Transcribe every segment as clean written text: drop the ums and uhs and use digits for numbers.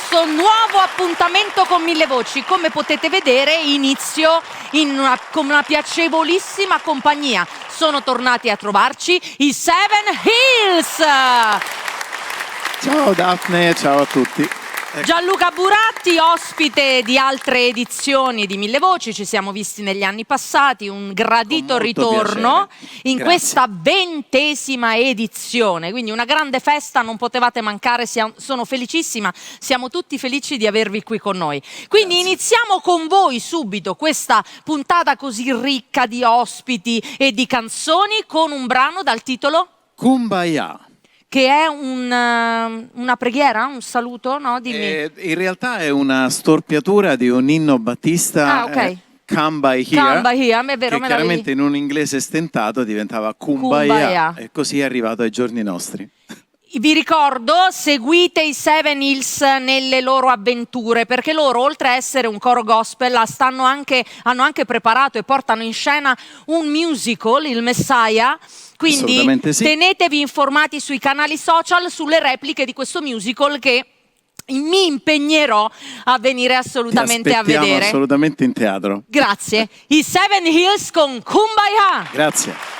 questo nuovo appuntamento con Mille Voci. Come potete vedere, inizio con una piacevolissima compagnia. Sono tornati a trovarci i Seven Hills. Ciao Daphne, ciao a tutti. Gianluca Buratti, ospite di altre edizioni di Mille Voci, ci siamo visti negli anni passati, un gradito ritorno in questa 20ª edizione, quindi una grande festa, non potevate mancare, sono felicissima, siamo tutti felici di avervi qui con noi. Quindi iniziamo con voi subito questa puntata così ricca di ospiti e di canzoni con un brano dal titolo Kumbaya. Che è una preghiera, un saluto, no? Dimmi. In realtà è una storpiatura di un inno battista, ok. Come By Here, Come By Here, è vero, che chiaramente in un inglese stentato diventava Kumbaya, Kumbaya. e così è arrivato ai giorni nostri. Vi ricordo, seguite i Seven Hills nelle loro avventure, perché loro, oltre a essere un coro gospel, hanno anche preparato e portano in scena un musical, il Messiah. Quindi sì. Tenetevi informati sui canali social sulle repliche di questo musical che mi impegnerò a venire assolutamente a vedere. Assolutamente in teatro. Grazie. I Seven Hills con Kumbaya. Grazie.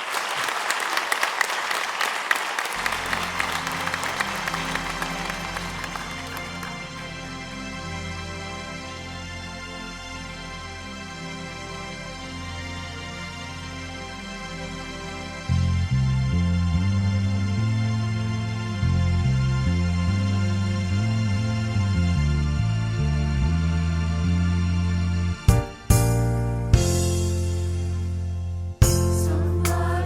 Somebody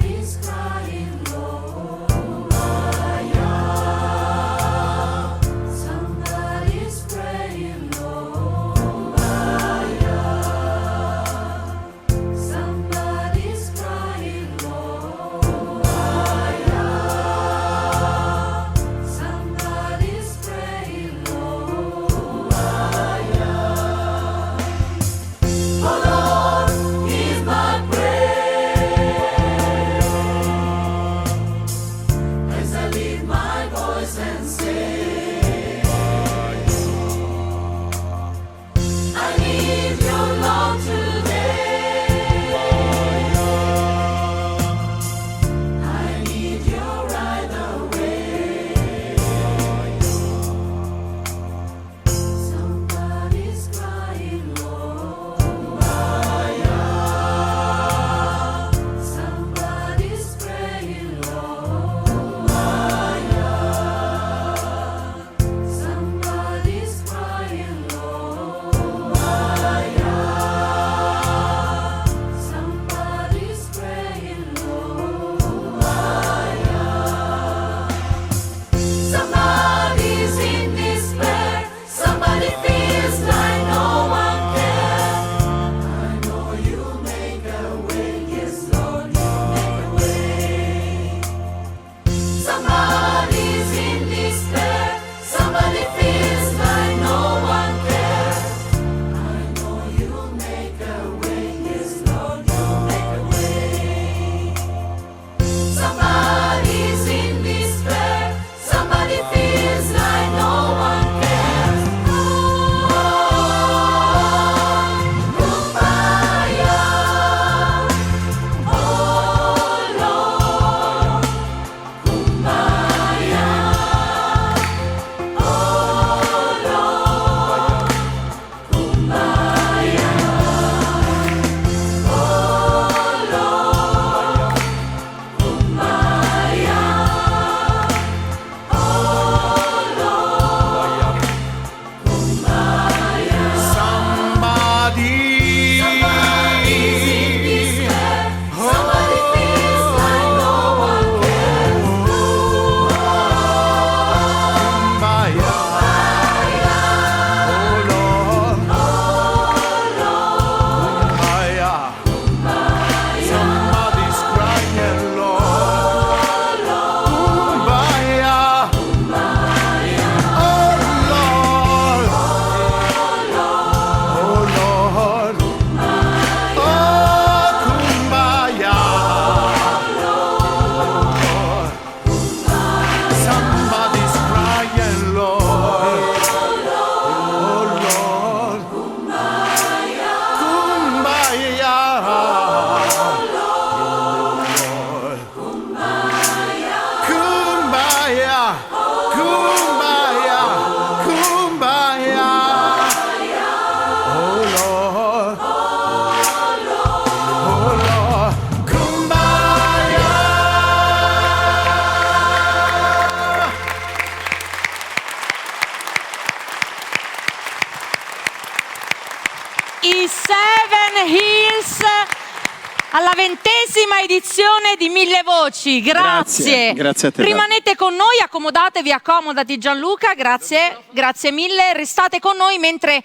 alla 20ª edizione di Mille Voci. Grazie. Grazie a te. Rimanete con noi, accomodatevi, accomodati Gianluca, grazie mille. Restate con noi mentre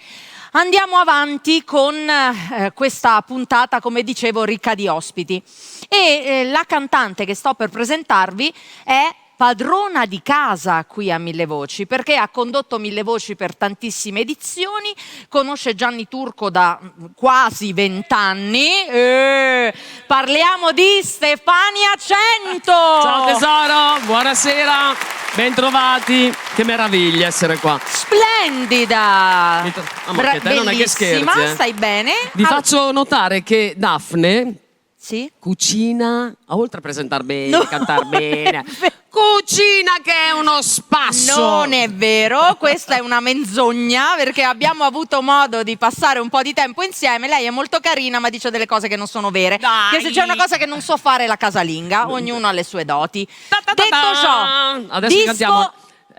andiamo avanti con questa puntata, come dicevo, ricca di ospiti. E la cantante che sto per presentarvi è padrona di casa qui a Mille Voci, perché ha condotto Mille Voci per tantissime edizioni, conosce Gianni Turco da quasi 20 anni. Parliamo di Stefania Cento. Ciao tesoro, buonasera, bentrovati. Che meraviglia essere qua. Splendida. Che te non è che scherzi, stai bene? Vi faccio notare che Daphne sì? cucina, oltre a presentare bene, cantare bene, cucina che è uno spasso. Non è vero, questa è una menzogna, perché abbiamo avuto modo di passare un po' di tempo insieme. Lei è molto carina, ma dice delle cose che non sono vere. Dai. Che se c'è una cosa che non so fare è la casalinga, ognuno ha le sue doti. Detto ciò, adesso disco cantiamo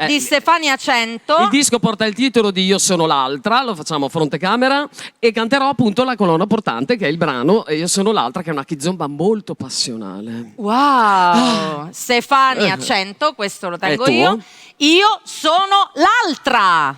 di Stefania Cento. Il disco porta il titolo di Io sono l'altra, lo facciamo a fronte camera e canterò appunto la colonna portante, che è il brano Io sono l'altra, che è una kizomba molto passionale. Wow, Stefania Cento, questo lo tengo tuo? io. Io sono l'altra.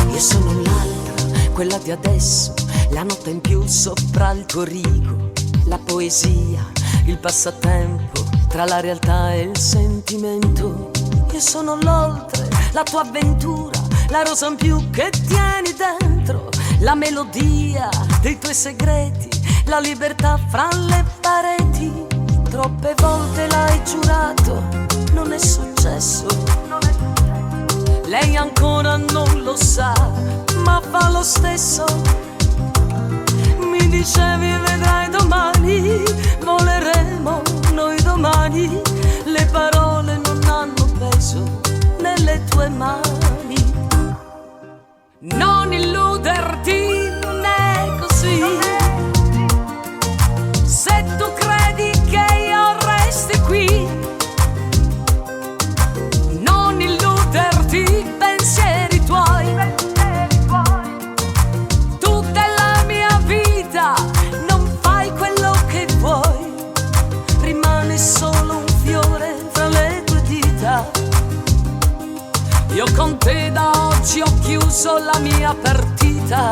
Io sono l'altra, quella di adesso, la nota in più sopra il tuo rigo, la poesia, il passatempo, tra la realtà e il sentimento. Io sono l'oltre, la tua avventura, la rosa in più che tieni dentro, la melodia dei tuoi segreti, la libertà fra le pareti. Troppe volte l'hai giurato, non è successo. Lei ancora non lo sa, ma fa lo stesso. Mi dicevi vedrai domani, voleremo noi domani. Le parole non hanno peso nelle tue mani. Non illuderti, non è così. Se tu credi che io resti qui, non illuderti, pensieri tuoi. Tutta la mia vita, non fai quello che vuoi. Rimane solo un fiore fra le tue dita. Io con te da oggi ho chiuso la mia partita.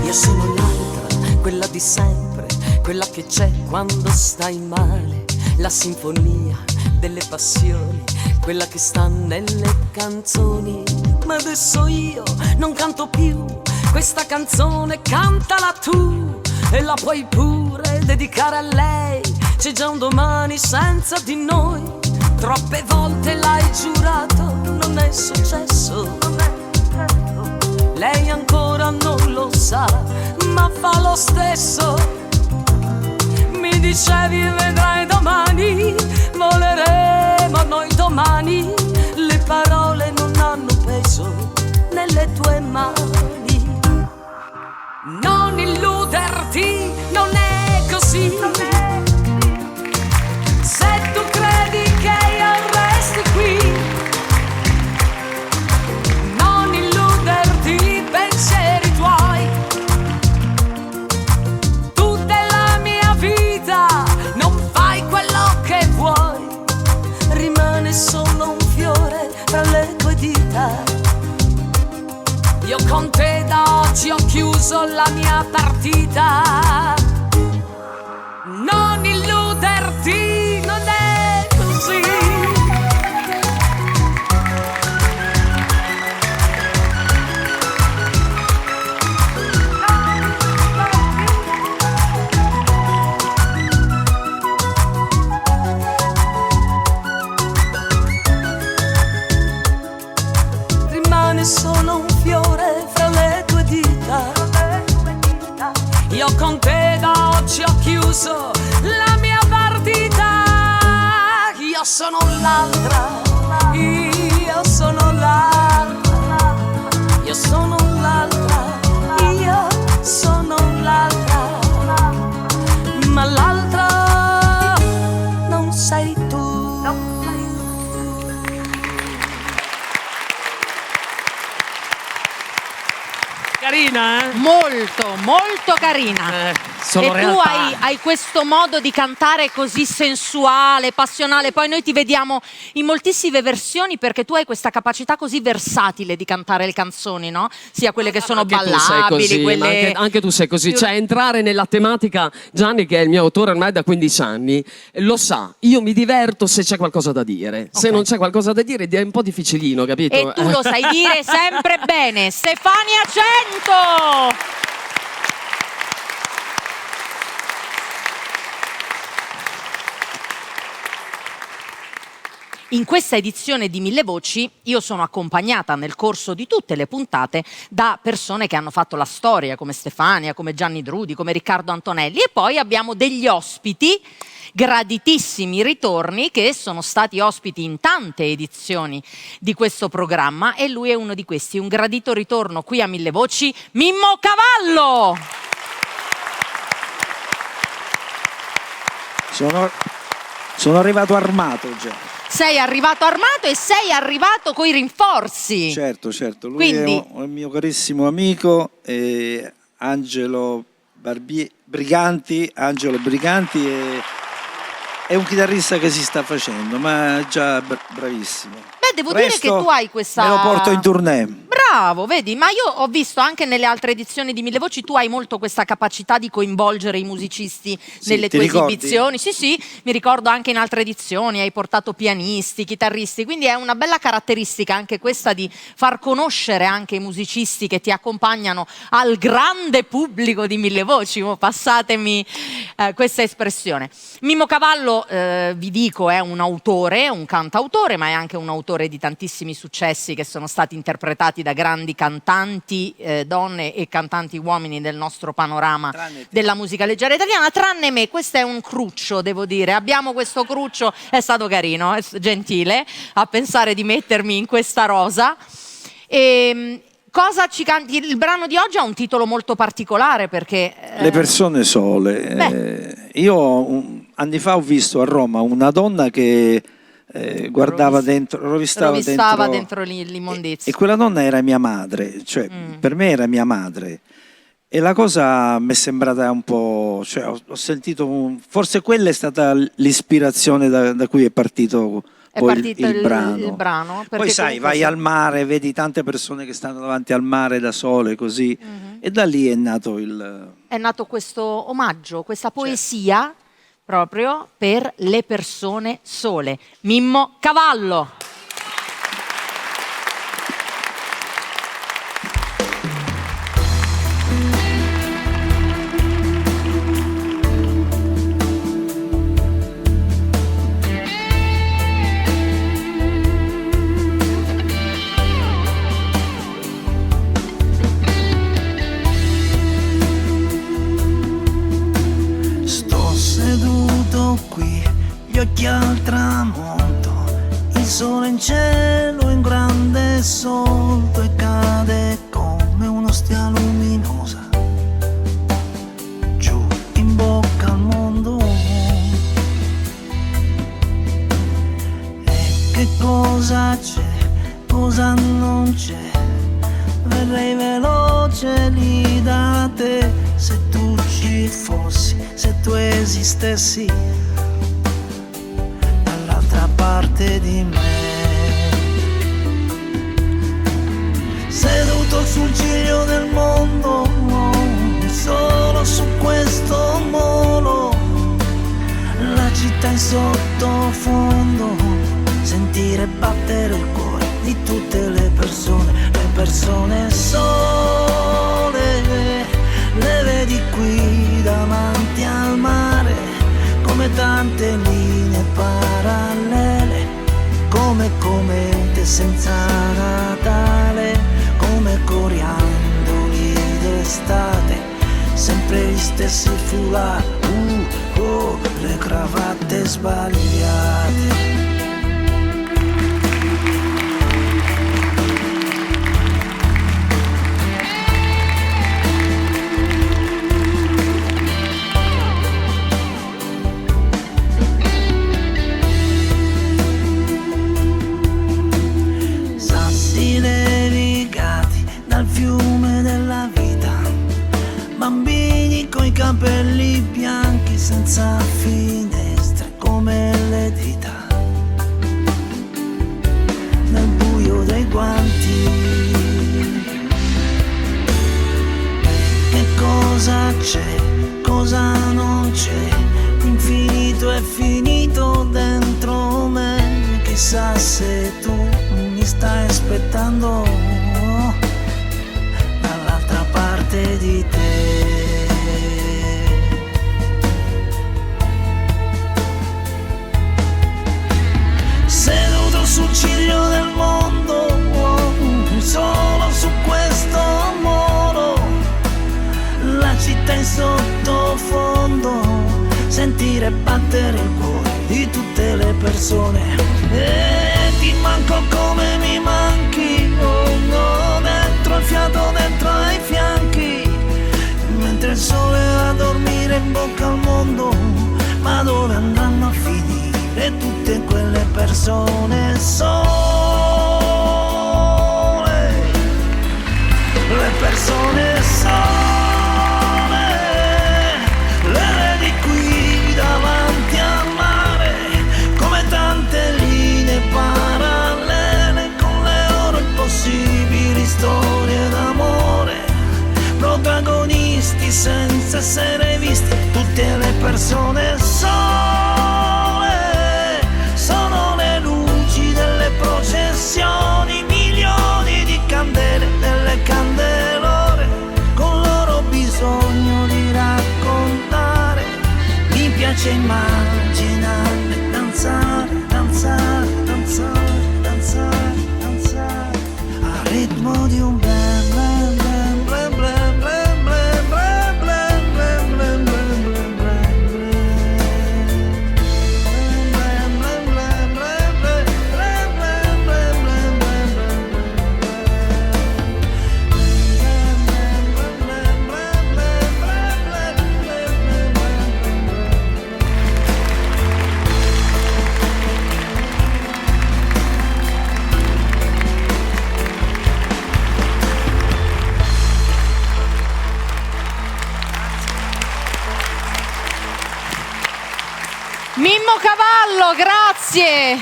Io sono l'altra, quella di sempre, quella che c'è quando stai male, la sinfonia delle passioni, quella che sta nelle canzoni. Ma adesso io non canto più questa canzone, cantala tu e la puoi pure dedicare a lei. C'è già un domani senza di noi. Troppe volte l'hai giurato, non è successo. Lei ancora non lo sa, ma fa lo stesso. Mi dicevi vedrai domani, voleremo noi domani. Le parole non hanno peso nelle tue mani. Non illuderti, non è così. Se tu credi che io resti qui, non illuderti, pensieri tuoi. Tutta la mia vita, non fai quello che vuoi. Rimane solo un fiore tra le tue dita. Io con te da oggi ho chiuso la mia partita. Non illuderti, non è così. con te da oggi ho chiuso la mia partita. Io sono l'altra, io sono l'altra, io sono l'altra, io sono l'altra, ma l'altra non sei tu. Carina, eh? Molto, molto carina. Sono e tu hai questo modo di cantare così sensuale, passionale. Poi noi ti vediamo in moltissime versioni perché tu hai questa capacità così versatile di cantare le canzoni, no? Sia quelle che sono Anche tu sei ballabili, così, quelle... anche tu sei così, più- cioè entrare nella tematica. Gianni, che è il mio autore ormai da 15 anni, lo sa, io mi diverto se c'è qualcosa da dire, se Ok. non c'è qualcosa da dire è un po' difficilino, capito? E tu lo sai dire sempre bene. Stefania Cento! In questa edizione di Mille Voci io sono accompagnata nel corso di tutte le puntate da persone che hanno fatto la storia, come Stefania, come Gianni Drudi, come Riccardo Antonelli, e poi abbiamo degli ospiti, graditissimi ritorni, che sono stati ospiti in tante edizioni di questo programma, e lui è uno di questi, un gradito ritorno qui a Mille Voci, Mimmo Cavallo! Sono arrivato armato già. Sei arrivato armato e sei arrivato coi rinforzi. Certo, lui Quindi- è un mio carissimo amico, Angelo Briganti è un chitarrista che si sta facendo, ma già bravissimo. Beh, devo dire che tu hai questa... Me lo porto in tournée. Bravo, vedi, ma io ho visto anche nelle altre edizioni di Mille Voci, tu hai molto questa capacità di coinvolgere i musicisti nelle ti tue ricordi? esibizioni. Sì, mi ricordo anche in altre edizioni, hai portato pianisti, chitarristi, quindi è una bella caratteristica anche questa di far conoscere anche i musicisti che ti accompagnano al grande pubblico di Mille Voci, passatemi questa espressione. Mimmo Cavallo, vi dico, è un autore, un cantautore, ma è anche un autore di tantissimi successi che sono stati interpretati da grandi cantanti donne e cantanti uomini del nostro panorama della musica leggera italiana, tranne me. Questo è un cruccio, devo dire. Abbiamo questo cruccio, è stato carino, è gentile a pensare di mettermi in questa rosa. Cosa ci canti? Il brano di oggi ha un titolo molto particolare perché... Le persone sole. Io anni fa ho visto a Roma una donna che guardava rovistava dentro l'immondizia. e quella donna era mia madre, cioè per me era mia madre. E la cosa mi è sembrata un po', cioè ho sentito, forse quella è stata l'ispirazione da cui è partito poi il brano. Poi sai, vai al mare, vedi tante persone che stanno davanti al mare da sole, così, e da lì è nato È nato questo omaggio, questa poesia proprio per le persone sole. Mimmo Cavallo. Sto seduto qui, gli occhi al tramonto, il sole in cielo in grande solco e cade come un'ostia luminosa giù in bocca al mondo. E che cosa c'è, cosa non c'è, verrei veloce lì da te, se tu ci fossi, se tu esistessi dall'altra parte di me. Seduto sul ciglio del mondo, solo su questo molo, la città in sottofondo, sentire battere il cuore di tutte le persone sole, le vedi qui davanti al mare, come tante linee parallele, come comete senza Natale, come coriandoli d'estate, sempre gli stessi foulard, le cravatte sbagliate. Sassi levigati dal fiume della vita, bambini coi capelli bianchi senza finestre come le dita, nel buio dei guanti. Che cosa c'è, cosa non c'è, l'infinito è finito dentro me. Chissà se tu mi stai aspettando dall'altra parte di te. Seduto sul ciglio del mondo, solo su questo molo, la città in sottofondo, sentire battere il cuore di tutte le persone. E ti manco come mi manchi, dentro il fiato, dentro ai fianchi, mentre il sole va a dormire in bocca al mondo. Ma dove andranno a finire tutte quelle persone sole? Le persone sole, le vedi qui davanti al mare, come tante linee parallele con le loro impossibili storie d'amore, protagonisti senza essere visti. Tutte le persone sole sono le luci delle processioni, milioni di candele nelle candelore, con loro bisogno di raccontare. Mi piace immaginare, danzare, danzare, danzare, danzare, danzare al ritmo di un bel bel bel bel bel bel bel bel bel bel bel Mimmo Cavallo, grazie.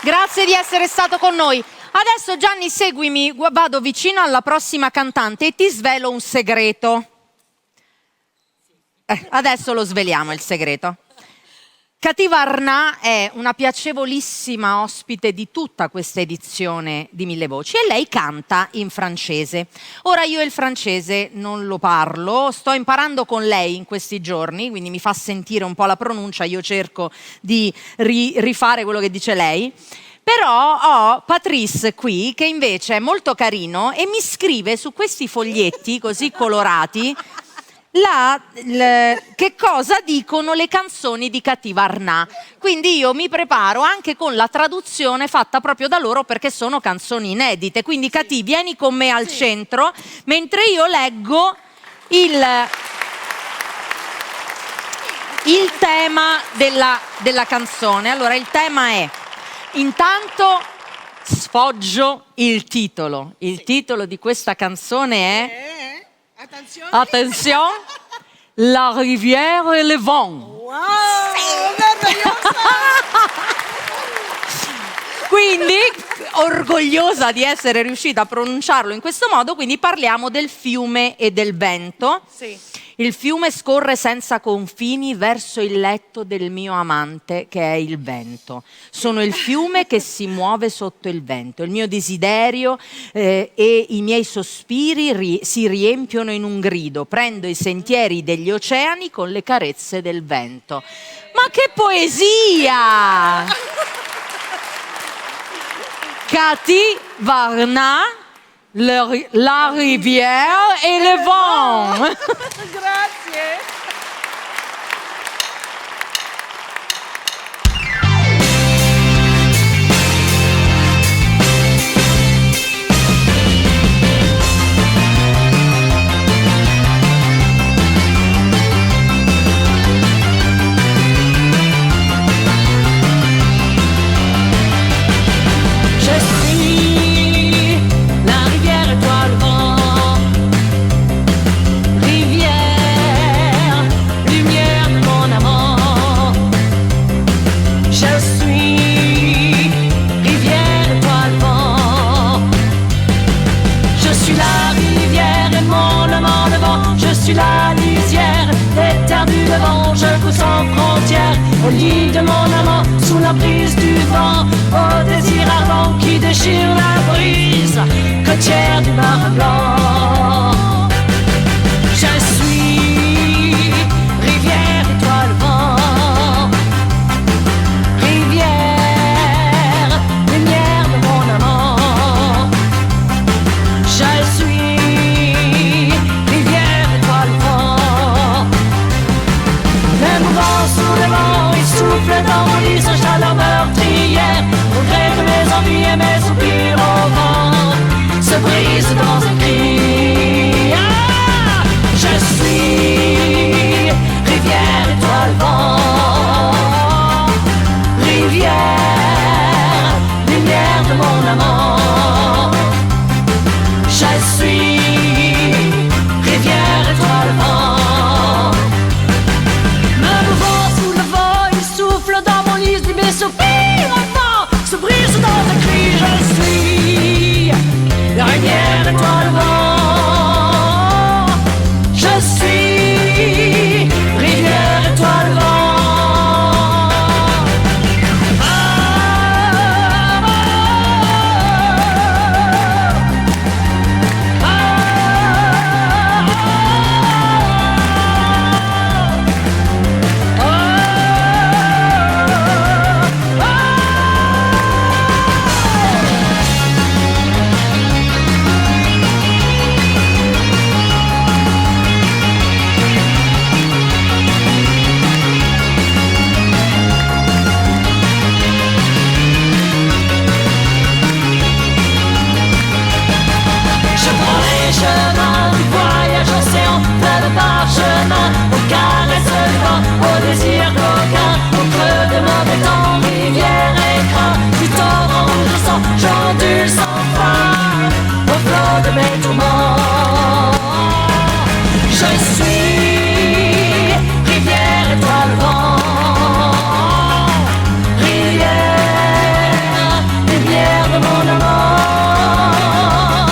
Grazie di essere stato con noi. Adesso Gianni, seguimi, vado vicino alla prossima cantante e ti svelo un segreto. Adesso lo sveliamo il segreto. Cativa Arnà è una piacevolissima ospite di tutta questa edizione di Mille Voci e lei canta in francese. Ora io il francese non lo parlo, sto imparando con lei in questi giorni, quindi mi fa sentire un po' la pronuncia, io cerco di rifare quello che dice lei. Però ho Patrice qui che invece è molto carino e mi scrive su questi foglietti così colorati che cosa dicono le canzoni di Cativa Arnà. Quindi io mi preparo anche con la traduzione fatta proprio da loro perché sono canzoni inedite. Quindi Cati, vieni con me al centro mentre io leggo il tema della canzone. Allora il tema è, intanto sfoggio il titolo. Il titolo di questa canzone è... Attenzione, La rivière et le vent. Wow, Quindi, orgogliosa di essere riuscita a pronunciarlo in questo modo, quindi parliamo del fiume e del vento. Sì. Il fiume scorre senza confini verso il letto del mio amante, che è il vento. Sono il fiume che si muove sotto il vento. Il mio desiderio e i miei sospiri si riempiono in un grido. Prendo i sentieri degli oceani con le carezze del vento. Ma che poesia! Cativa Arnà, la rivière et le vent. Grazie. La lisière, les terres du devant, je cours sans frontières, au lit de mon amant, sous la brise du vent, au désir ardent qui déchire la brise, côtière du mar blanc. Je suis rivière, étoile, vent, rivière, lumière de mon amant. Je suis sous le vent, il souffle dans mon lit sa chaleur meurtrière. Au gré de mes envies et mes soupirs au vent, se brise dans un cri. Ah, je suis rivière, étoile, vent, rivière, lumière de mon amant. Je suis rivière, étoile, vent. Soupir au vent, se brise dans un cri. Je suis la rivière, étoile, vent. Je suis rivière, étoile, vent. Au désir coquin, au creux de mon étang, rivière écrin, du torrent rougeissant, j'ondule sans fin, au flot de mes tourments. Je suis rivière, étoile, vent, rivière, lumière de mon amant.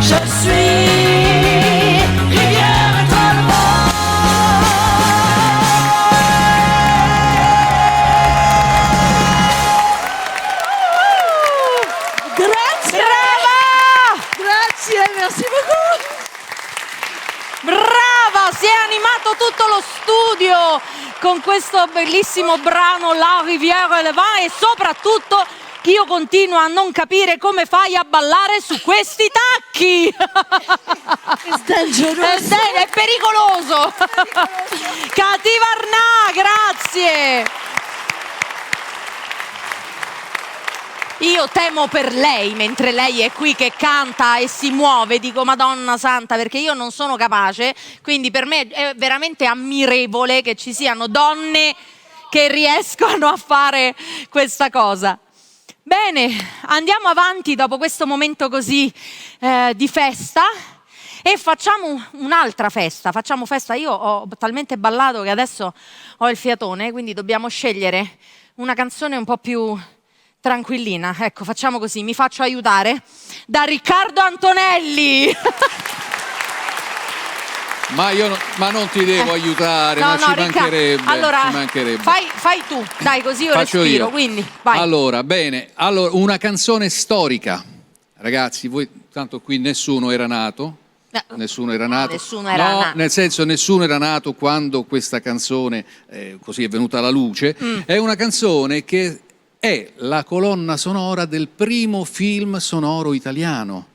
Je suis rivière, étoile, vent. Brava, si è animato tutto lo studio con questo bellissimo brano La rivière et le vent e soprattutto io continuo a non capire come fai a ballare su questi tacchi. È pericoloso. Cattiva Arnà, grazie. Io temo per lei mentre lei è qui che canta e si muove, dico Madonna Santa, perché io non sono capace, quindi per me è veramente ammirevole che ci siano donne che riescono a fare questa cosa. Bene, andiamo avanti dopo questo momento così di festa e facciamo un'altra festa, facciamo festa. Io ho talmente ballato che adesso ho il fiatone, quindi dobbiamo scegliere una canzone un po' più tranquillina. Ecco, facciamo così, mi faccio aiutare da Riccardo Antonelli. Ma non ti devo aiutare, ma ci mancherebbe. Allora, ci mancherebbe. Fai tu, dai, così io Faccio respiro, io. quindi vai. Allora, bene, una canzone storica. Ragazzi, voi tanto qui nessuno era nato. Nessuno era nato. Nessuno era nato. Nel senso, nessuno era nato quando questa canzone così è venuta alla luce. È una canzone che è la colonna sonora del primo film sonoro italiano.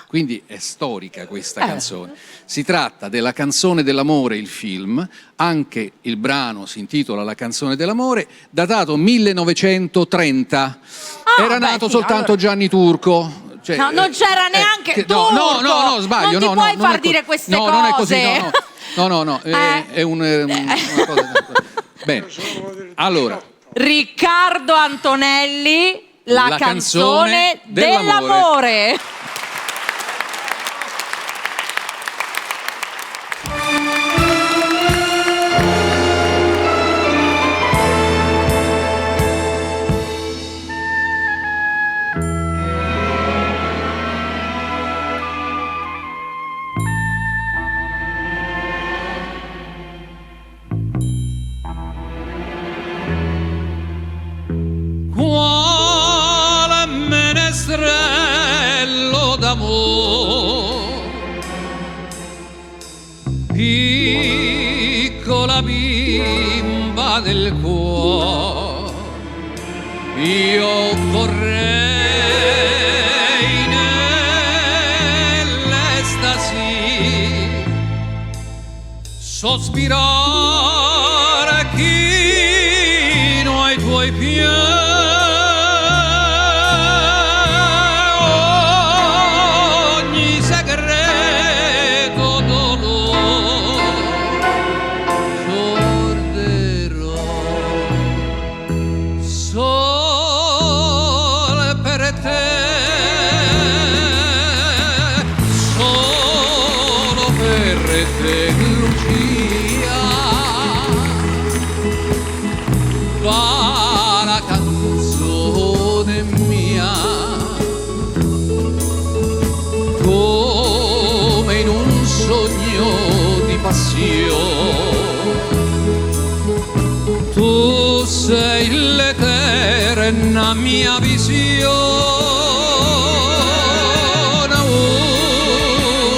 quindi è storica questa canzone. Si tratta della canzone dell'amore, il film, anche il brano si intitola La canzone dell'amore, datato 1930. Era nato soltanto Gianni Turco. Cioè, no, non c'era neanche Turco. No, sbaglio. Non ti puoi far dire queste cose. No, non è così, no, è una cosa... Bene, allora... Riccardo Antonelli, la canzone dell'amore. Quale menestrello d'amore, piccola bimba del cuore, io vorrei nell'estasi sospirare chino ai tuoi piedi. La canzone mia, come in un sogno di passione, tu sei l'eterna mia visione,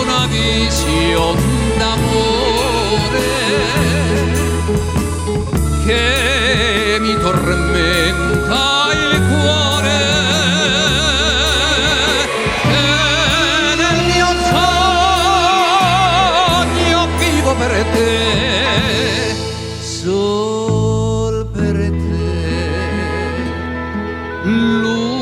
una visione d'amore che mi tormenta il cuore, e nel mio sogno vivo per te, sol per te, Lucia.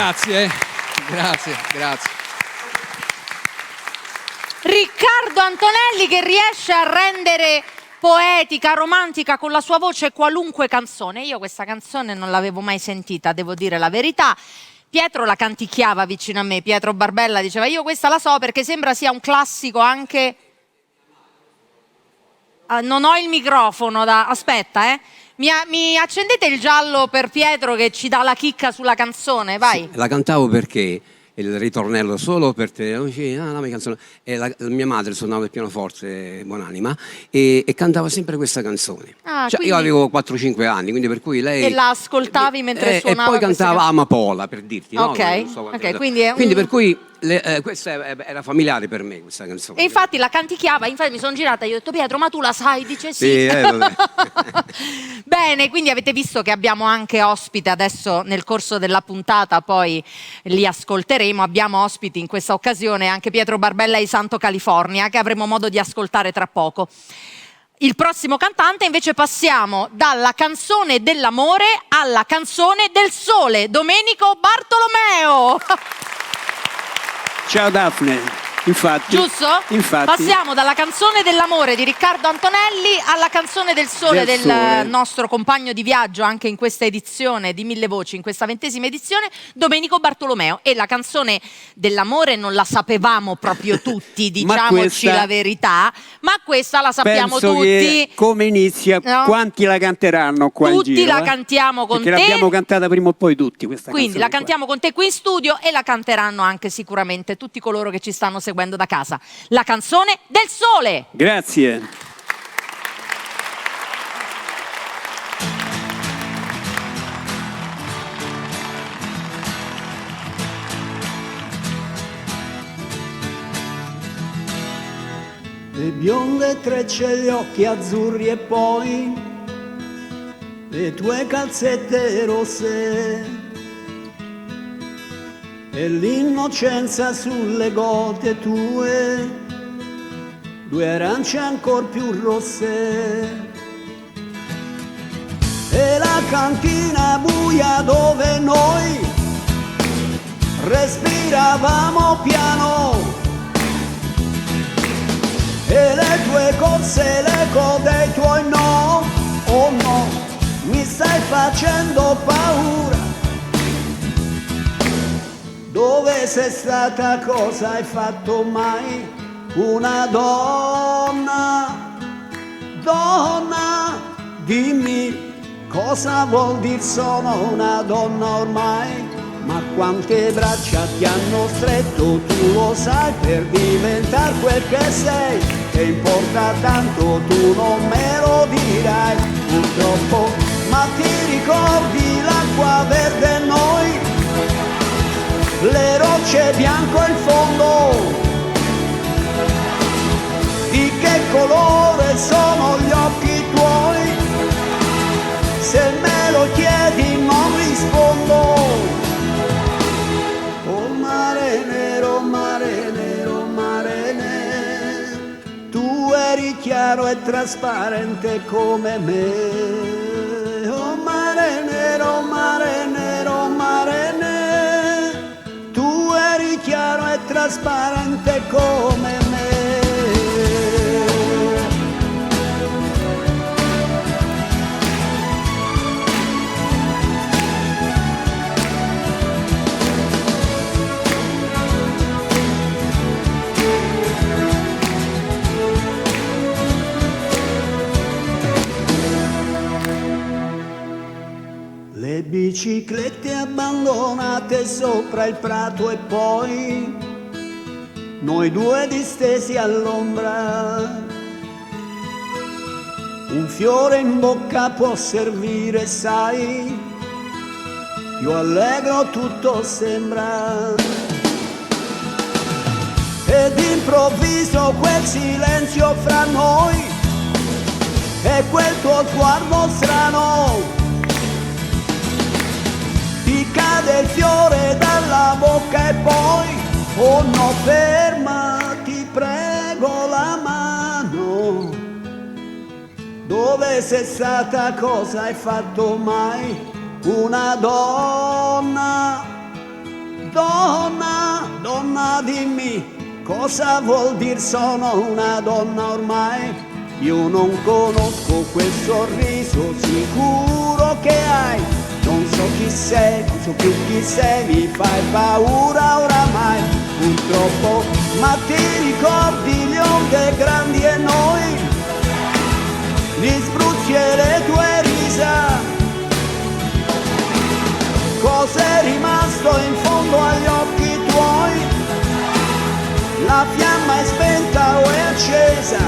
Grazie. Riccardo Antonelli che riesce a rendere poetica, romantica con la sua voce qualunque canzone. Io questa canzone non l'avevo mai sentita, devo dire la verità. Pietro la canticchiava vicino a me, Pietro Barbella diceva io questa la so perché sembra sia un classico anche... non ho il microfono aspetta, mi accendete il giallo per Pietro che ci dà la chicca sulla canzone, vai. Sì, la cantavo perché il ritornello solo per te, la mia canzone. E mia madre suonava il pianoforte, buonanima, e cantava sempre questa canzone. Quindi... Io avevo 4 5 anni, quindi per cui lei... E la ascoltavi mentre suonava? E poi cantava Amapola, per dirti. Ok, no? quindi per cui questa era familiare per me, questa canzone. E infatti la canticchiava, infatti mi sono girata e gli ho detto Pietro, ma tu la sai? Dice sì. Vabbè. Bene, quindi avete visto che abbiamo anche ospite adesso nel corso della puntata, poi li ascolteremo. Abbiamo ospiti in questa occasione anche Pietro Barbella di Santo California, che avremo modo di ascoltare tra poco. Il prossimo cantante invece passiamo dalla canzone dell'amore alla canzone del sole, Domenico Bartolomeo. Ciao Daphne, infatti. Giusto? Infatti. Passiamo dalla canzone dell'amore di Riccardo Antonelli alla canzone del sole del nostro compagno di viaggio anche in questa edizione di Mille Voci, in questa 20ª edizione, Domenico Bartolomeo. E la canzone dell'amore non la sapevamo proprio tutti, diciamoci la verità, ma questa la sappiamo penso tutti. Che come inizia, no? Quanti la canteranno qua tutti in giro? La cantiamo con perché te. L'abbiamo cantata prima o poi tutti questa Quindi la canzone cantiamo con te qui in studio e la canteranno anche sicuramente tutti coloro che ci stanno seguendo da casa. La canzone del sole. Grazie. Le bionde trecce, gli occhi azzurri e poi le tue calzette rosse e l'innocenza sulle gote tue, 2 arance ancor più rosse. E la cantina buia dove noi respiravamo piano, e le tue corse, l'eco dei tuoi no, oh no, mi stai facendo paura. Dove sei stata, cosa hai fatto mai? Una donna, donna, dimmi cosa vuol dire sono una donna ormai? Ma quante braccia ti hanno stretto, tu lo sai, per diventare quel che sei. Che importa tanto, tu non me lo dirai, purtroppo. Ma ti ricordi l'acqua verde e noi? Le rocce bianco in fondo, di che colore sono gli occhi tuoi? Se me lo chiedi non rispondo. Oh mare nero, mare nero, mare nero, tu eri chiaro e trasparente come me. Oh mare nero, mare nero, mare nero, chiaro e trasparente come me. Le biciclette abbandonate sopra il prato e poi noi 2 distesi all'ombra. Un fiore in bocca può servire, sai, più allegro tutto sembra. Ed improvviso quel silenzio fra noi e quel tuo sguardo strano. Ti cade il fiore dalla bocca e poi, oh no, ferma, ti prego la mano. Dove sei stata, cosa hai fatto mai? Una donna, Donna, donna dimmi, cosa vuol dire sono una donna ormai? Io non conosco quel sorriso sicuro che hai. Non so chi sei, non so più chi sei, mi fai paura oramai. Purtroppo, ma ti ricordi le onde grandi e noi? Gli spruzzi e le tue risa. Cos'è rimasto in fondo agli occhi tuoi? La fiamma è spenta o è accesa?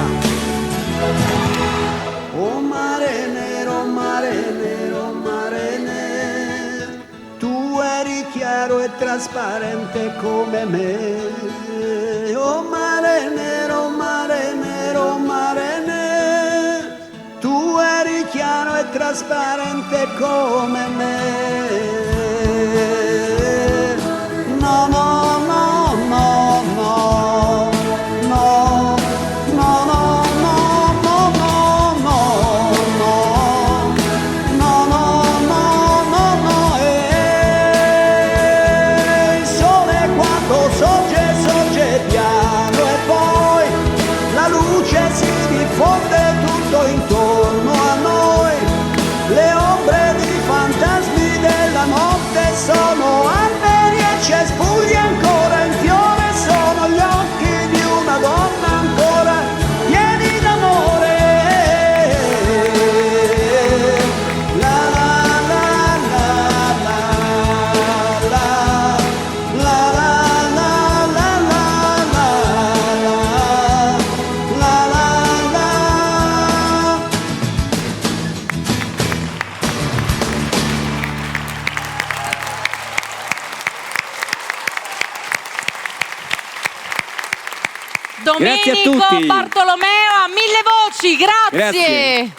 Oh mare nero, mare nero, mare nero, tu eri chiaro e trasparente come me. Oh mare nero, mare nero, mare nero, tu eri chiaro e trasparente come me. No, no, no, no, no, no, no, no. Fonde tutto intorno a noi, le ombre di fantasmi della notte sono alberi e cespugli ancora in fiore, sono gli occhi di una donna ancora pieni d'amore. La la la la la la la la la la Grazie a Domenico tutti. Bartolomeo a Mille Voci, grazie. Grazie.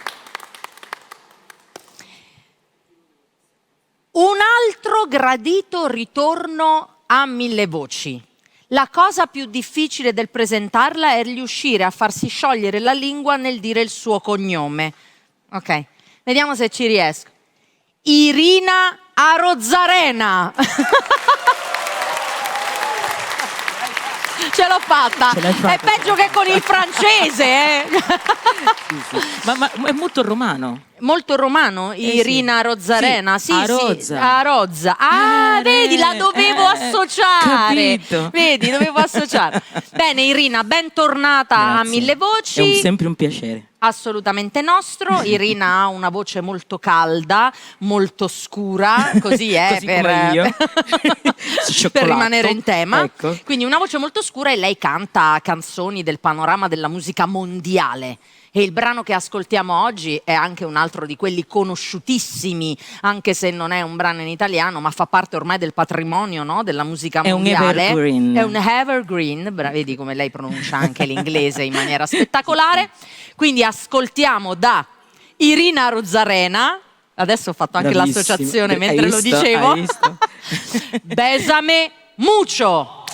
Un altro gradito ritorno a Mille Voci. La cosa più difficile del presentarla è riuscire a farsi sciogliere la lingua nel dire il suo cognome. Ok, vediamo se ci riesco. Irina Arozarena. Ce l'ho fatta. Ce l'hai fatta. È peggio che con il francese, eh? Ma è molto romano. Molto romano, Irina Arozarena. sì, Sì, Arozza. sì, Arozza. Ah, vedi, la dovevo associare. capito. Vedi, dovevo associare. Bene, Irina, bentornata a Grazie. Mille Voci. Sempre un piacere. Assolutamente nostro. Irina ha una voce molto calda, molto scura, così è Così come io. per Cioccolato. rimanere in tema. Ecco. Quindi una voce molto scura e lei canta canzoni del panorama della musica mondiale. E il brano che ascoltiamo oggi è anche un altro di quelli conosciutissimi, anche se non è un brano in italiano, ma fa parte ormai del patrimonio, no? Della musica È un mondiale. evergreen. È un evergreen. Vedi come lei pronuncia anche l'inglese in maniera spettacolare. Quindi ascoltiamo da Irina Arozarena. Adesso ho fatto anche Bravissimo. l'associazione Hai mentre lo visto? dicevo. Hai visto? Bésame mucho.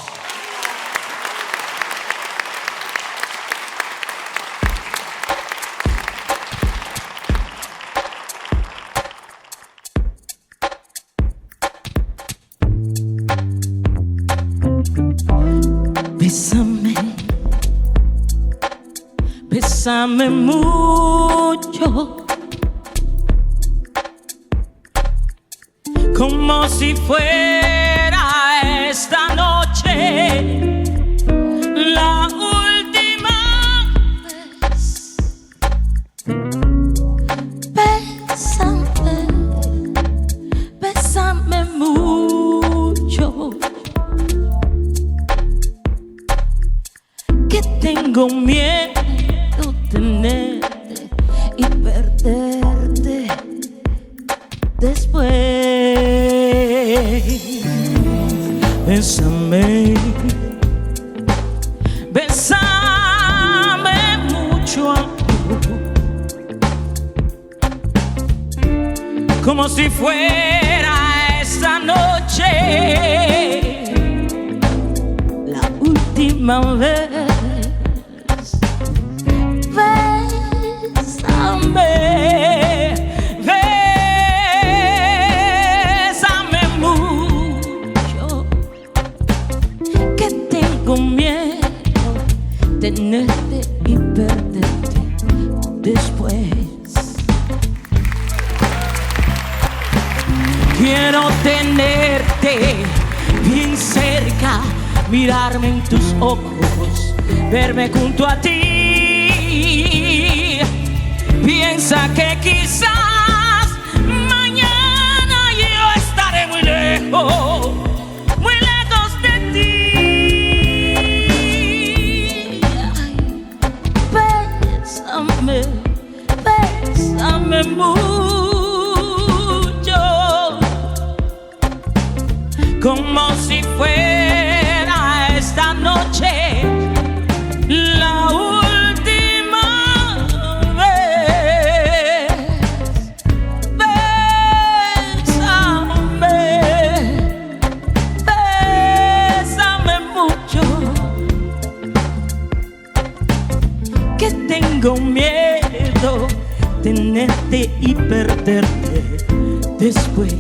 Bésame, bésame mucho, como si fuera esta noche la última vez. Bésame, bésame mucho. Que tengo miedo tenerte y perderte después. Bésame, bésame mucho, como si fuera esta noche la última vez. Bésame, bésame mucho, tenerte y perderte después. Quiero tenerte bien cerca, mirarme en tus ojos, verme junto a ti. Piensa que quizás mañana yo estaré muy lejos de ti. Bésame, bésame mucho, como si fuera esta noche la última vez. Bésame, bésame mucho, que tengo miedo tenerte y perderte después.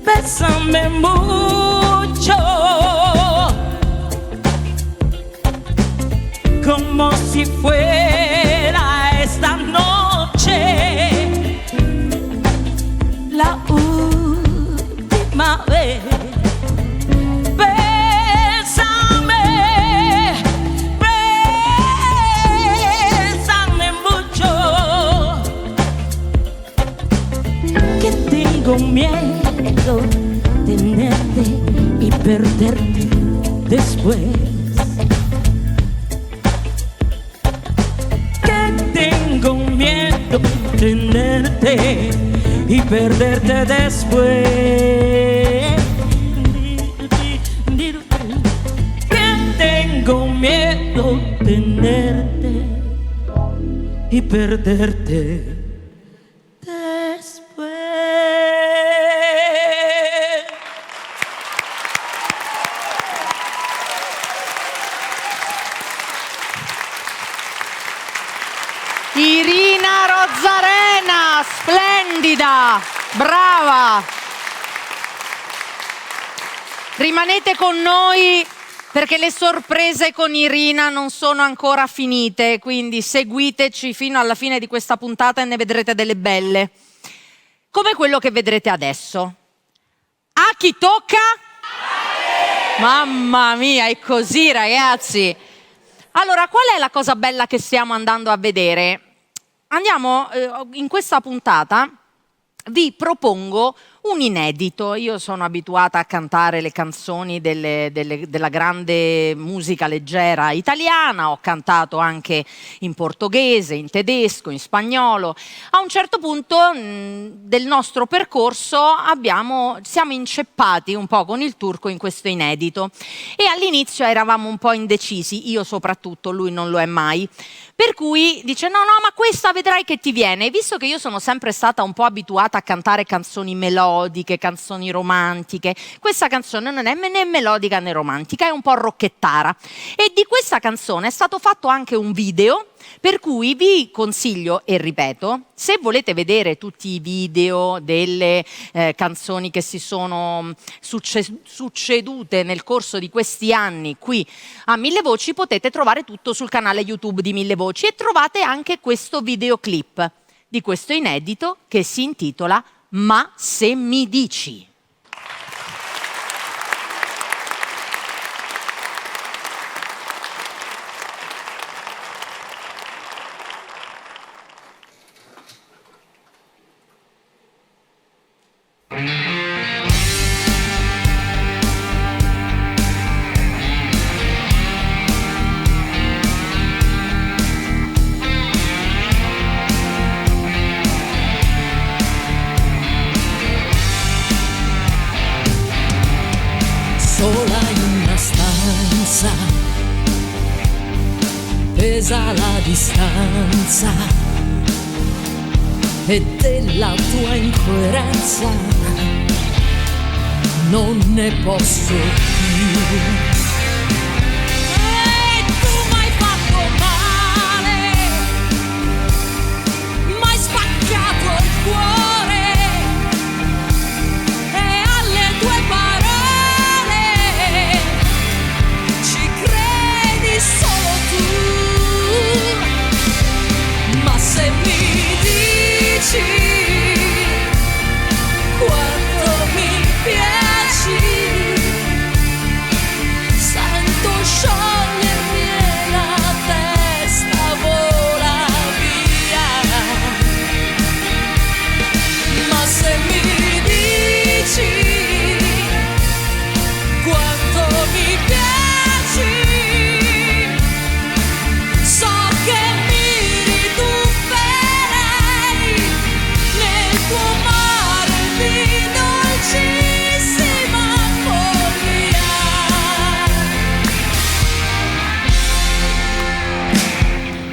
Bésame mucho, como si fuera esta noche la última vez. Bésame, bésame mucho, que tengo miedo tenerte y perderte después. Que tengo miedo tenerte y perderte después. Que tengo miedo tenerte y perderte después. Irina Rozzarena, splendida, brava. Rimanete con noi perché le sorprese con Irina non sono ancora finite, quindi seguiteci fino alla fine di questa puntata e ne vedrete delle belle. Come quello che vedrete adesso. A chi tocca? Mamma mia, è così, ragazzi. Allora, qual è la cosa bella che stiamo andando a vedere? Andiamo, in questa puntata vi propongo un inedito. Io sono abituata a cantare le canzoni della grande musica leggera italiana, ho cantato anche in portoghese, in tedesco, in spagnolo. A un certo punto del nostro percorso siamo inceppati un po' con il turco in questo inedito e all'inizio eravamo un po' indecisi, io soprattutto, lui non lo è mai. Per cui dice no, ma questa vedrai che ti viene. E visto che io sono sempre stata un po' abituata a cantare canzoni melodiche, canzoni romantiche, questa canzone non è né melodica né romantica, è un po' rocchettara. E di questa canzone è stato fatto anche un video, per cui vi consiglio, e ripeto, se volete vedere tutti i video delle canzoni che si sono succedute nel corso di questi anni qui a Mille Voci, potete trovare tutto sul canale YouTube di Mille Voci e trovate anche questo videoclip di questo inedito che si intitola Ma se mi dici. pesa, pesa la distanza e della tua incoerenza non ne posso più. E tu m'hai fatto male, m'hai spaccato il cuore e alle tue parole ci credi solo tu. Ma se mi dici quanto mi piaci, sento sciogliermi e la testa vola via. Ma se mi dici quanto mi piaci, so che mi ritufferei nel tuo mare di dolcissima follia.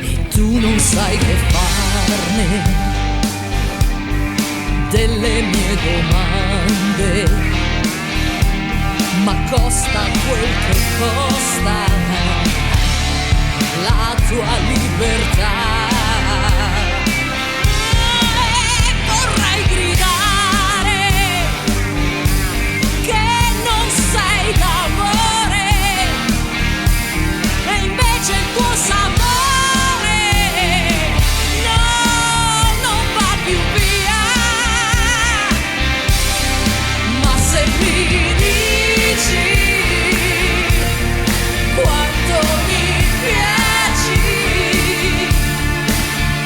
E tu non sai che farne delle mie domande, ma costa quel che costa la tua libertà. E vorrei gridare che non sei d'amore, e invece il tuo sapore no, non va più via. Ma se mi dici quanto mi piaci,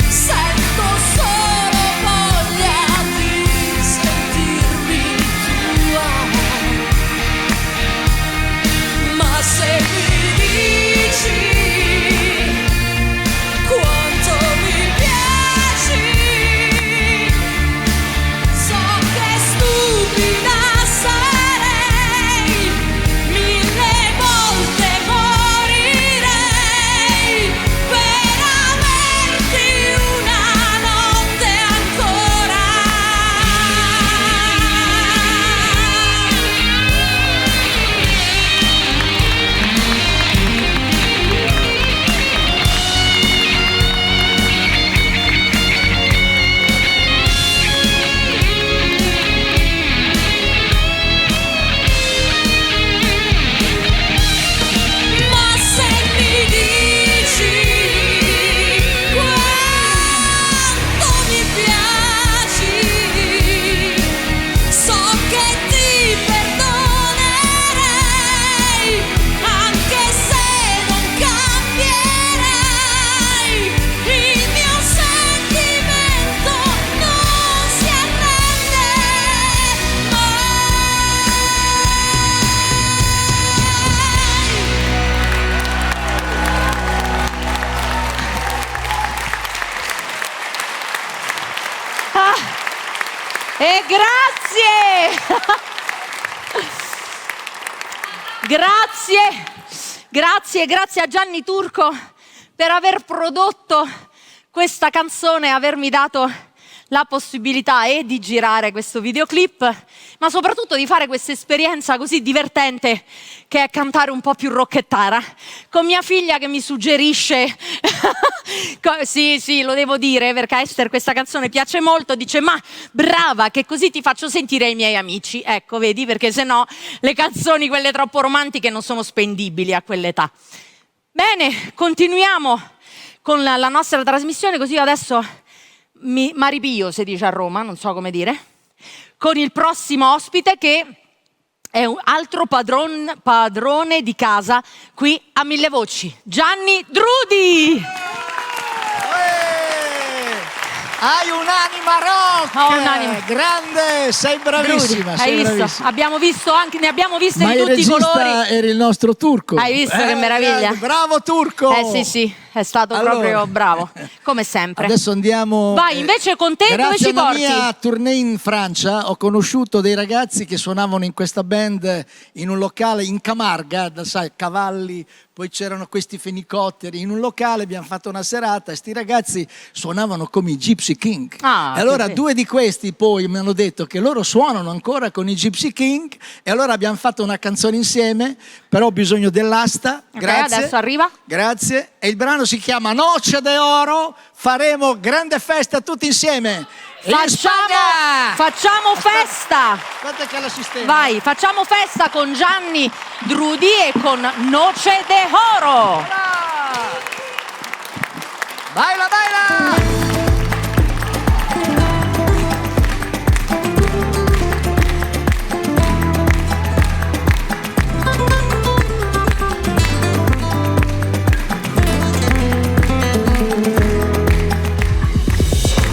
sento solo voglia di sentirmi tua. Ma se mi dici quanto mi piaci, so che stupida sarei, 1000 volte morirei per averti una notte ancora. Ma se mi dici quanto mi piaci, so che ti perdonerei, anche se non cambierai, il mio sentimento non si arrende mai. E grazie! Grazie a Gianni Turco per aver prodotto questa canzone e avermi dato la possibilità di girare questo videoclip, ma soprattutto di fare questa esperienza così divertente che è cantare un po' più rockettara, con mia figlia che mi suggerisce, sì, lo devo dire, perché a Esther questa canzone piace molto, dice ma brava che così ti faccio sentire ai miei amici, ecco vedi, perché sennò le canzoni quelle troppo romantiche non sono spendibili a quell'età. Bene, continuiamo con la nostra trasmissione, così adesso maripio, si dice a Roma, non so come dire, con il prossimo ospite che è un altro padrone di casa qui a Mille Voci, Gianni Drudi. Hai un'anima rock! Ho un'anima. Grande, sei bravissima. Drudi, hai visto? Bravissima. Abbiamo visto anche, ne abbiamo viste Ma di tutti i colori. era il nostro Turco. Hai visto che meraviglia? Bravo Turco! Sì, è stato proprio bravo, come sempre. Adesso andiamo. Vai, invece con te dove ci porti? Grazie alla mia tournée in Francia ho conosciuto dei ragazzi che suonavano in questa band in un locale in Camarga, sai, cavalli, poi c'erano questi fenicotteri, in un locale abbiamo fatto una serata e sti ragazzi suonavano come i Gypsy King. E allora due di questi poi mi hanno detto che loro suonano ancora con i Gypsy King e allora abbiamo fatto una canzone insieme, però ho bisogno dell'asta. Grazie. Adesso arriva. Grazie. E il brano si chiama Noche de Oro, faremo grande festa tutti insieme. Facciamo festa! Aspetta che la sistema. Vai, facciamo festa con Gianni Drudi e con Noce de Oro! Baila, baila!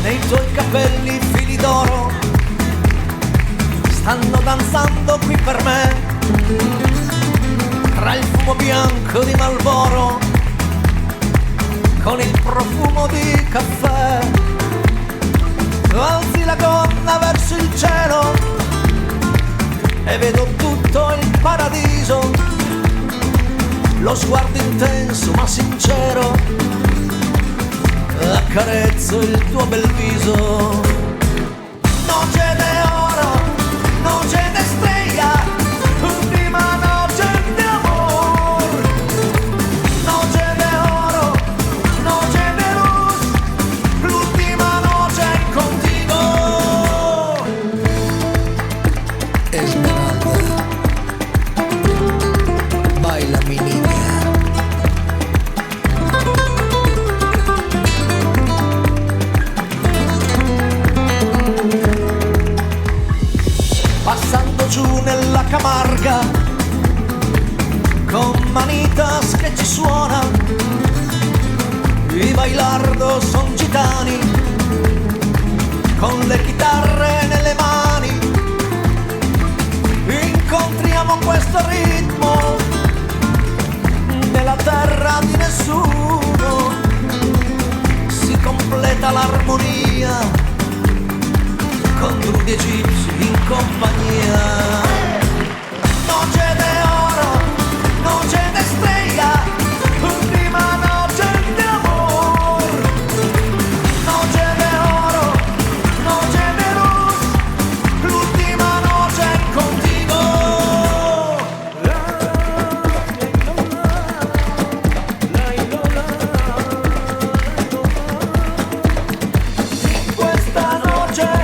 Nei tuoi capelli fili d'oro stanno danzando qui per me, tra il fumo bianco di Marlboro con il profumo di caffè. Tu alzi la gonna verso il cielo e vedo tutto il paradiso, lo sguardo intenso ma sincero, accarezzo il tuo bel viso. Noche de oro, noche de estrella, ultima noche de amor. Noche de oro, noche de luz, l'ultima noche contigo. Esmeralda, baila mi niña. Passando giù nella Camarga con Manitas che ci suona, i bailardo son gitani con le chitarre nelle mani. Incontriamo questo ritmo nella terra di nessuno, si completa l'armonia con Drudi e Gypsy in compagnia. Noche de oro, noche de estrella, ultima noche de amor. Noche de oro, noche de luz, l'ultima noche contigo. In questa noche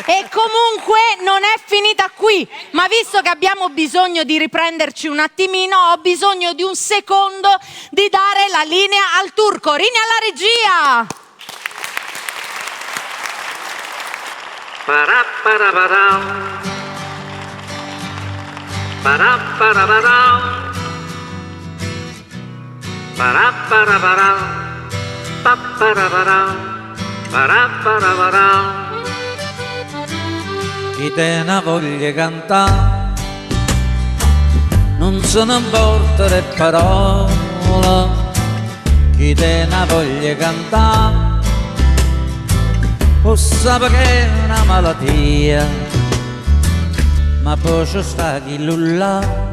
E comunque non è finita qui, ma visto che abbiamo bisogno di riprenderci un attimino, ho bisogno di un secondo di dare la linea al turco. Linea alla regia! Chi te ne voglia cantare non se ne importa le parole, chi te ne voglia cantare o sa che è una malattia, ma poi c'è sta chi lulla.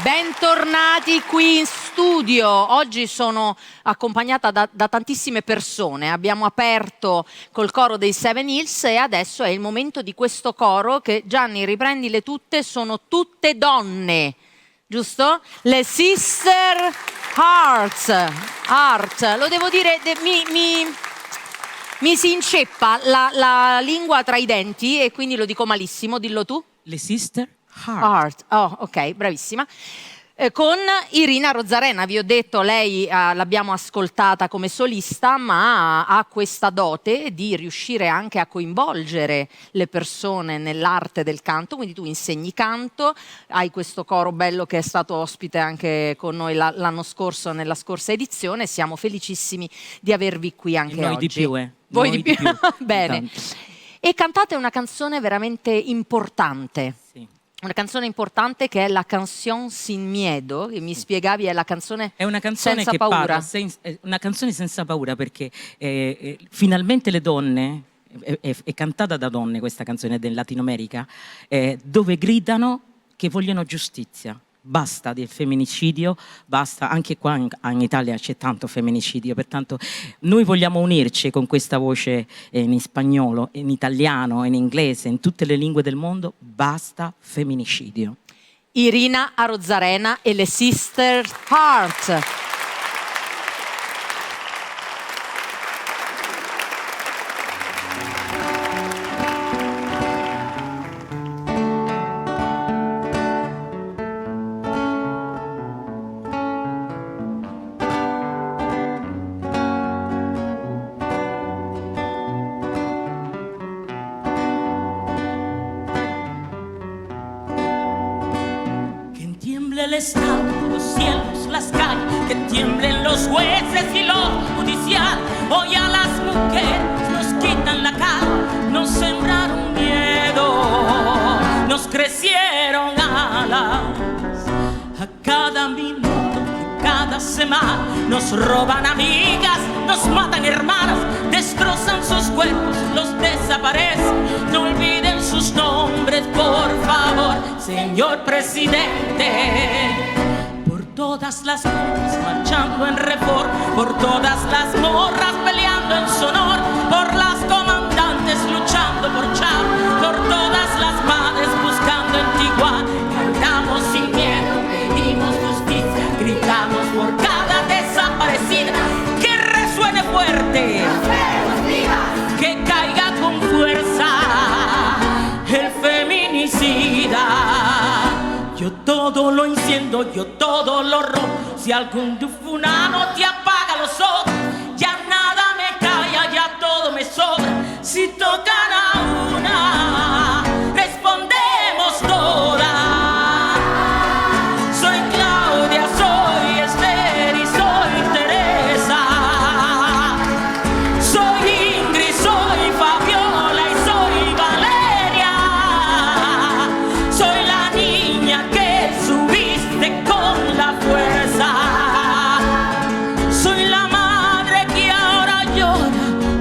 Bentornati qui in studio oggi sono accompagnata da tantissime persone. Abbiamo aperto col coro dei Seven Hills e adesso è il momento di questo coro che, Gianni, riprendile tutte, sono tutte donne, giusto? Le Sister Heart. Lo devo dire, mi si inceppa la lingua tra i denti e quindi lo dico malissimo, dillo tu. Le Sister Heart. Oh, ok, bravissima. Con Irina Rozzarena, vi ho detto, lei l'abbiamo ascoltata come solista, ma ha questa dote di riuscire anche a coinvolgere le persone nell'arte del canto, quindi tu insegni canto, hai questo coro bello che è stato ospite anche con noi l'anno scorso, nella scorsa edizione, siamo felicissimi di avervi qui anche noi oggi. Di più, eh. Voi Noi di più? Bene. Tanto. E cantate una canzone veramente importante. Sì. Una canzone importante che è la Canción Sin Miedo, che mi spiegavi è la canzone È una canzone senza che paura. parla, una canzone senza paura, perché finalmente le donne, è cantata da donne questa canzone del Latino America, dove gridano che vogliono giustizia. Basta del femminicidio, basta, anche qua in Italia c'è tanto femminicidio, pertanto noi vogliamo unirci con questa voce in spagnolo, in italiano, in inglese, in tutte le lingue del mondo, basta femminicidio. Irina Rozzarena e le Sister Heart. El estado, los cielos, las calles, que tiemblen los jueces y lo judicial. Hoy a las mujeres nos quitan la cara, nos sembraron miedo, nos crecieron alas. A cada minuto, cada semana, nos roban amigas, nos matan hermanas, destrozan sus cuerpos, los desaparecen. No olviden sus nombres, por favor, señor presidente. Por todas las morras marchando en Reforma, por todas las morras peleando en su honor, por las comandantes luchando por Chávez, por todas las madres buscando en Tijuana. Cantamos sin miedo, pedimos justicia, gritamos por cada desaparecida. Que resuene fuerte, que caiga con fuerza el feminicida. Yo todo lo enciendo, yo todo lo rompo. Si algún dufunano te apaga los ojos, ya nada me calla, ya todo me sobra. Si tocan a una, respondemos todas. Soy Claudia, soy Esther y soy Teresa. Soy Ingrid, soy Fabiola y soy Valeria. Soy la niña que subiste con la fuerza. Soy la madre que ahora llora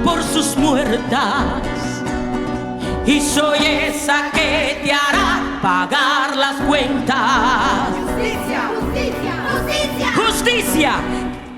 por sus muertas. Y soy esa que te hará pagar las cuentas. Justicia, justicia, justicia. Justicia.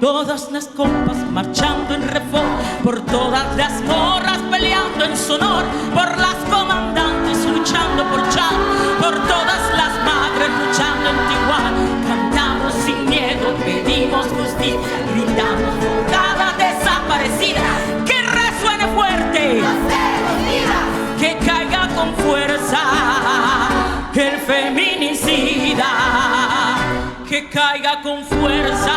Todas las compas marchando en Reforma, por todas las morras peleando en su honor, por las comandantes luchando por Chávez, por todas las madres luchando en Tijuana. Cantamos sin miedo, pedimos justicia, gritamos por cada desaparecida. Que resuene fuerte, que caiga con fuerza el feminicida. Que caiga con fuerza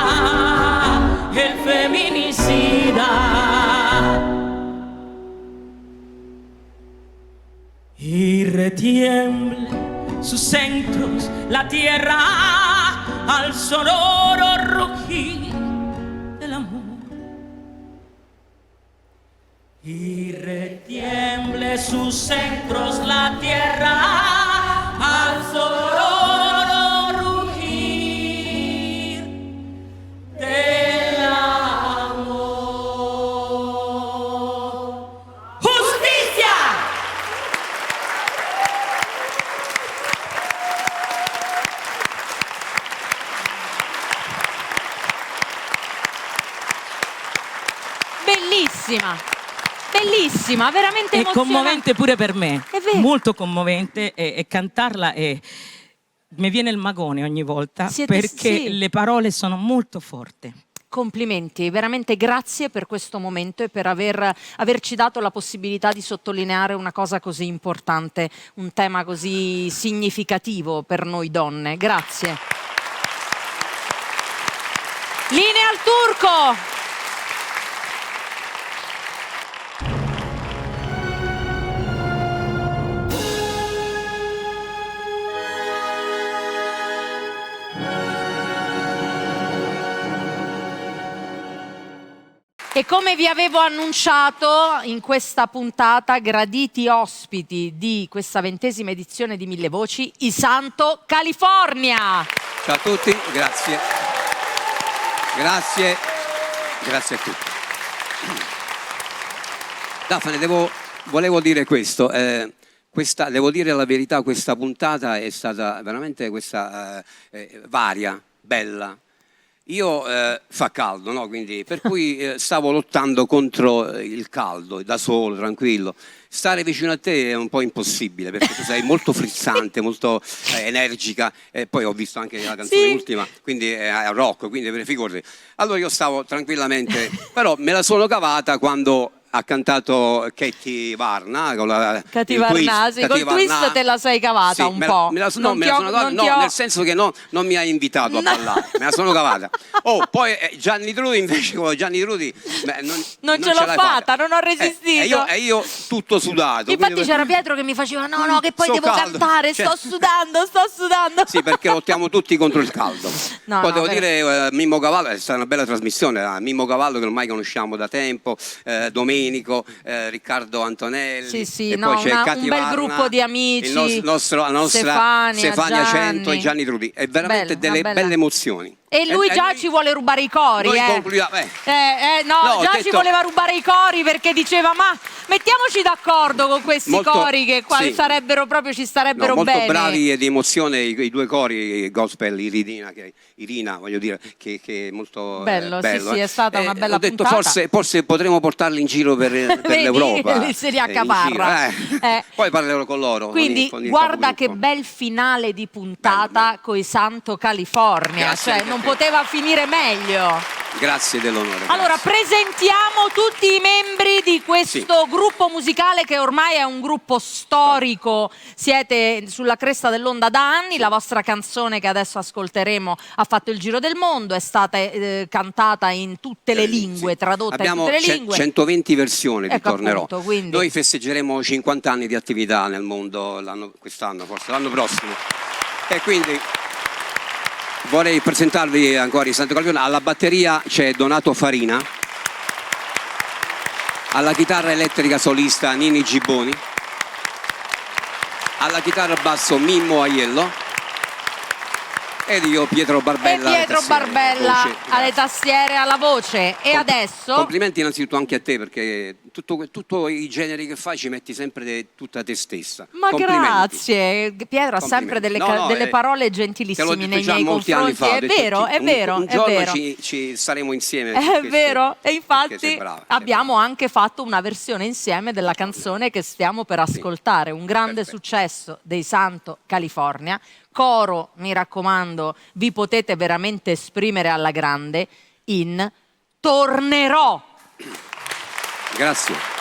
el feminicida. Y retiemble sus centros la tierra al sonoro rugir del amor. Y retiemble sus centros la tierra al sonoro rugir del amor. ¡Justicia! bellissima. Bellissima, veramente È emozionante. commovente pure per me. È vero. Molto commovente e cantarla mi viene il magone ogni volta perché sì. le parole sono molto forti. Complimenti, veramente grazie per questo momento e per averci dato la possibilità di sottolineare una cosa così importante, un tema così significativo per noi donne. Grazie. Linea al Turco! E come vi avevo annunciato in questa puntata, graditi ospiti di questa 20ª edizione di Mille Voci, i Santo California. Ciao a tutti, grazie. Grazie. Grazie a tutti. Daphne, volevo dire questo. Devo dire la verità, questa puntata è stata veramente varia, bella. Io fa caldo, no? Quindi, per cui stavo lottando contro il caldo, da solo, tranquillo. Stare vicino a te è un po' impossibile perché tu sei molto frizzante, molto energica. E poi ho visto anche la canzone ultima, quindi è rock, quindi figurati. Allora io stavo tranquillamente, però me la sono cavata quando ha cantato Katie Varna con Katie Varnasi, col twist te la sei cavata un po'. Me la sono cavata, nel senso che non mi ha invitato a ballare, me la sono cavata. Poi Gianni Trudi invece, con Gianni Trudi non ce l'ho fatta, non ho resistito. E io tutto sudato. Infatti c'era Pietro che mi faceva no, che poi devo cantare, sto sudando. Sì, perché lottiamo tutti contro il caldo. Poi devo dire, Mimmo Cavallo, è stata una bella trasmissione, Mimmo Cavallo che ormai conosciamo da tempo, Domenico, Riccardo Antonelli, sì, e poi c'è un bel Varna, gruppo di amici, la nostra Stefania Cento e Gianni Trudi, è veramente delle belle emozioni. E lui già ci vuole rubare i cori, ci voleva rubare i cori perché diceva ma mettiamoci d'accordo con questi cori che qua sarebbero proprio, ci starebbero molto bene. Molto bravi e di emozione i due cori gospel, Irina, voglio dire, che è molto bello. Sì, è stata una bella ho detto puntata. forse potremo portarli in giro per l'Europa. Seria Caparra. Poi parlerò con loro. Quindi con il guarda che bel finale di puntata coi Santo California. Grazie, non poteva finire meglio. Grazie dell'onore. Allora, presentiamo tutti i membri di questo gruppo musicale che ormai è un gruppo storico. Siete sulla cresta dell'onda da anni. La vostra canzone che adesso ascolteremo ha fatto il giro del mondo, è stata cantata in tutte le lingue, tradotta in tutte le lingue. 120 versioni di Tornerò. Appunto, quindi. Noi festeggeremo 50 anni di attività nel mondo quest'anno, forse l'anno prossimo. E quindi vorrei presentarvi ancora i Santo California. Alla batteria c'è Donato Farina, alla chitarra elettrica solista Nini Gibboni, alla chitarra basso Mimmo Aiello ed io Pietro Barbella. Alle tastiere, alla voce. E adesso complimenti innanzitutto anche a te perché tutto i generi che fai ci metti sempre tutta te stessa. Ma grazie, Pietro ha sempre delle parole gentilissime nei miei confronti. È vero. Un giorno ci saremo insieme. È vero, e infatti sei brava, abbiamo anche fatto una versione insieme della canzone che stiamo per ascoltare, un grande successo dei Santo California. Coro, mi raccomando, vi potete veramente esprimere alla grande in Tornerò. Grazie.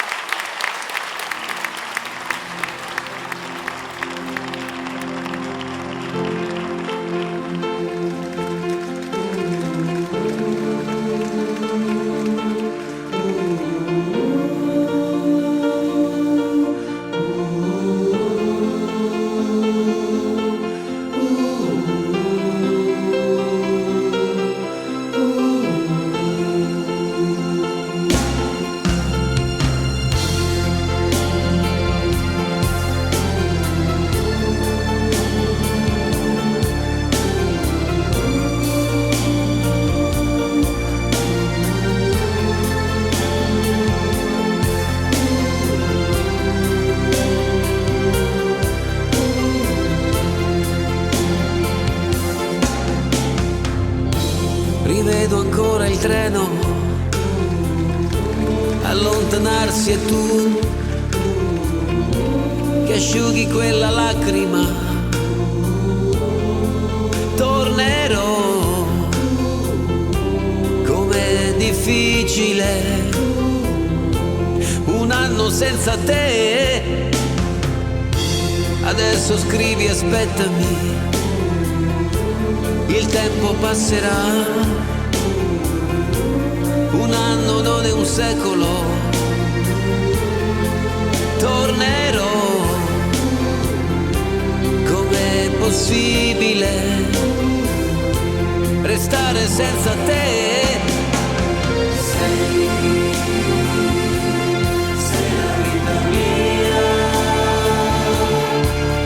Rivedo ancora il treno allontanarsi e tu che asciughi quella lacrima. Tornerò, com'è difficile un anno senza te. Adesso scrivi, aspettami, il tempo passerà. Un anno non è un secolo. Tornerò, com'è possibile restare senza te? Sei la vita mia,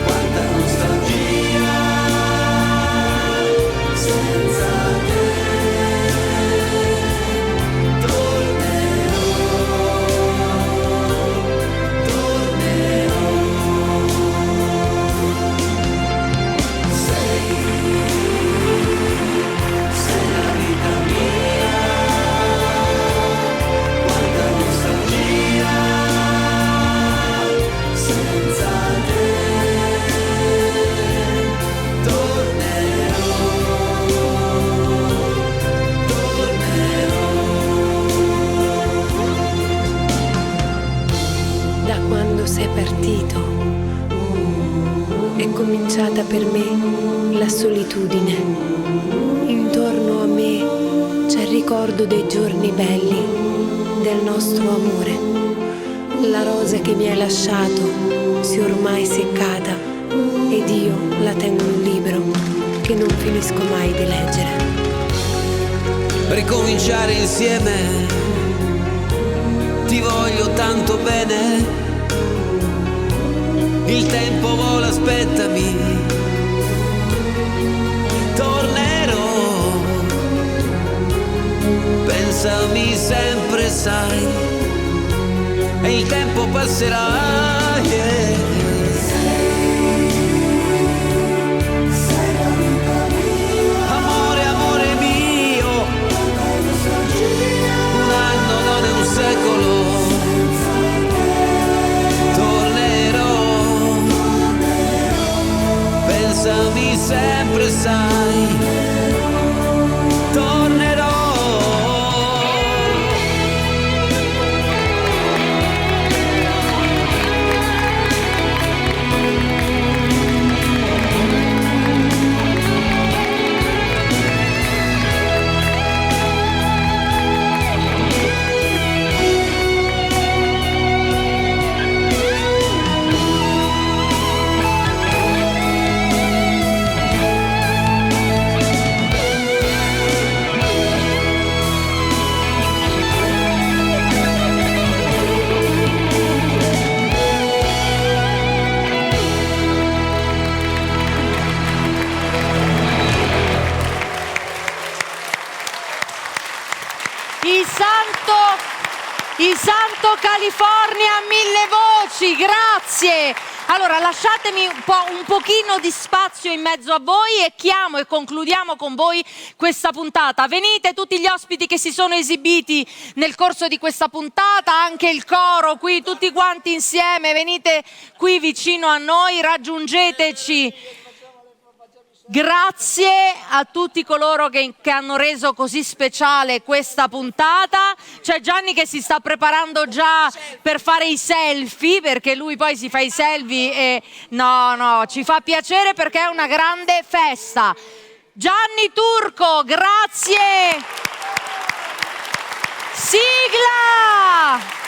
quanta nostalgia senza te. Sei partito, è cominciata per me la solitudine. Intorno a me c'è il ricordo dei giorni belli, del nostro amore. La rosa che mi hai lasciato si è ormai seccata ed io la tengo in un libro che non finisco mai di leggere. Ricominciare insieme, ti voglio tanto bene. Il tempo vola, aspettami, tornerò, pensami sempre, sai, e il tempo passerà, yeah. Sei la vita mia, amore, amore mio, un anno non è un secolo. Pensami sempre, sai, tornerò. Il Santo California a 1000 voci, grazie! Allora, lasciatemi un pochino di spazio in mezzo a voi e chiamo e concludiamo con voi questa puntata. Venite tutti gli ospiti che si sono esibiti nel corso di questa puntata, anche il coro qui, tutti quanti insieme, venite qui vicino a noi, raggiungeteci. Grazie a tutti coloro che hanno reso così speciale questa puntata. C'è Gianni che si sta preparando già per fare i selfie, perché lui poi si fa i selfie e no, ci fa piacere perché è una grande festa. Gianni Turco, grazie. Sigla!